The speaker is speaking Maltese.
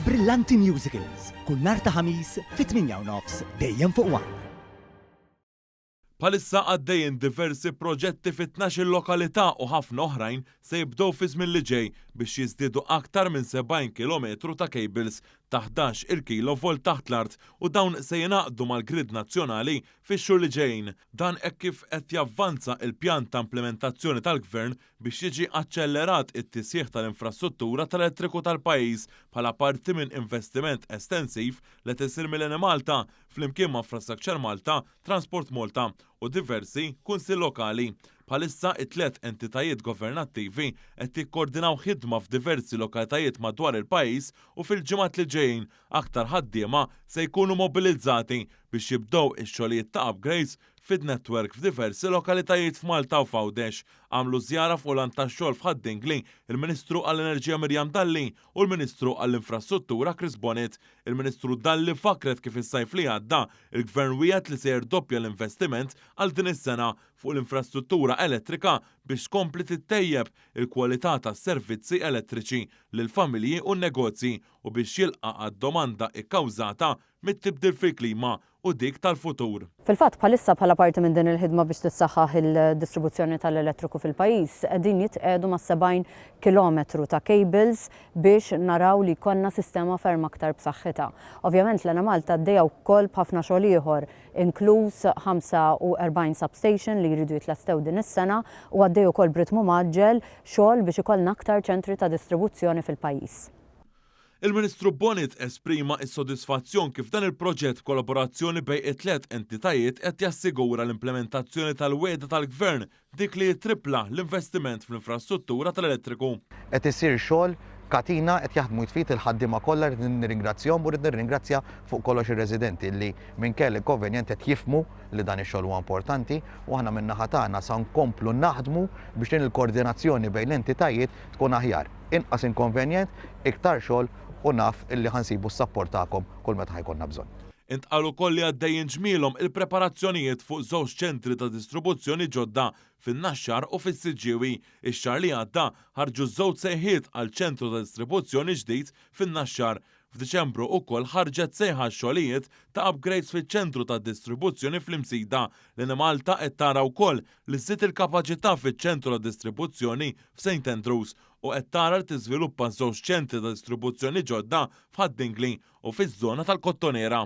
Brillanti Musicals, kull nhar ta' ħamis fit-8:09 dejjem fuq One. Bħalissa għaddejjin diversi proġetti fit-12 lokalità u ħafna oħrajn se jibdew fi żmien li ġej biex jiżdiedu aktar minn 70 kilometru ta' cables ta' 11 il-kilovolt taħt l-art u dawn se jingħaqdu mal-grid nazzjonali fix-xhur li ġejjin. Dan hekk kif qed javvanza il-pjan ta' implementazzjoni tal-Gvern biex jiġi aċċellerat it-tisjieħ tal-infrastruttura tal-elettriku tal-pajjiż bħala parti minn investiment estensiv li tisir mill Malta flimkien ma' Infrastructure Malta, Transport Malta u diversi kunsill lokali. Bħalissa it-tlet entitajiet governattivi qed jikkoordinaw ħidma f'diversi lokalitajiet madwar il-pajjiż u fil-ġimgħat li ġejjin aktar ħaddiema se jkunu mobilizzati biex jibdew ix-xogħlijiet ta' upgrades fid-netwerk f'diversi lokalitajiet f'Malta u f'Għawdex. Għamlu żjara fuq lan tax-xogħol f'Ħaddingli il-Ministru għall-Enerġija Mirjam Dalli u l-Ministru għall-Infrastruttura Chris Bonnet. Il-Ministru Dalli fakret kif is-sajf li għadda il-Gvern wiegħed li se jirdoppja l-investiment għal din is-sena fuq l-infrastruttura elettrika biex tkompli tittejjeb il-kwalità tas-servizzi elettriċi lill-familji u n-negozji u biex jilqa' għad-domanda ikkawżata mit-tibdil fil-klima u dik tal-futur. Fil-fatt bħalissa bħala parti minn din il-ħidma biex tissaħħaħ il-distribuzzjoni tal-elettriku fil-pajjiż qegħdin jitqiegħdu ma' 70 kilometru ta' cables biex naraw li jkollna sistema ferm aktar b'saħħitha. Ovvjament l Malta għaddejja wkoll b'ħafna xogħol ieħor, inkluż 45 substation li jridu jitlestew din is-sena u għaddej ukoll b'ritmu maġġel xogħol biex ikollna aktar ċentri ta' distribuzzjoni fil-pajjiż. Il-Ministru Bonnet esprima s-sodisfazzjon kif dan il-proġett kollaborazzjoni bejn it-tliet entitajiet qed jassigura l-implementazzjoni tal-wiegħda tal-Gvern dik li jitripla l-investiment fl-infrastruttura tal-elettriku. Qed isir xogħol katina qed jaħdmu jitfit il-ħaddiema kollha rid nirringrazzjahom u rid nirringrazzja fuq kollox ir-residenti li minkejja l-inkonvenjent qed jifhmu li dan ix-xogħol huwa importanti u aħna min-naħa tagħna sa nkomplu naħdmu biex din il-koordinazzjoni bejn l-entitajiet tkun aħjar. Inqas inkonvenjent, iktar xogħol u naf illi ħansibu s-sapport tagħkom kull meta ħajkonna bżonn. Intqalu wkoll li għaddejjin ġmielhom il-preparazzjonijiet fuq żewġ ċentri ta' distribuzzjoni ġodda fin-Naxxar u fis-Siġġiewi. Ix-xahar li għadda ħarġu żewġ sejħiet għal ċentru ta' distribuzzjoni ġdid fin-Naxxar. F'Diċembru wkoll ħarġet sejħa xogħlijiet ta' upgrades fiċ-ċentru ta' distribuzzjoni fl-Imsida li Malta qed tara wkoll li żżid il-kapaċità fiċ-ċentru ta' distribuzzjoni f'St Andrews u qed tara li tiżviluppa żewġ ċentri ta' distribuzzjoni ġodda f'Ħaddingli u fiż-żona tal-Kottonera.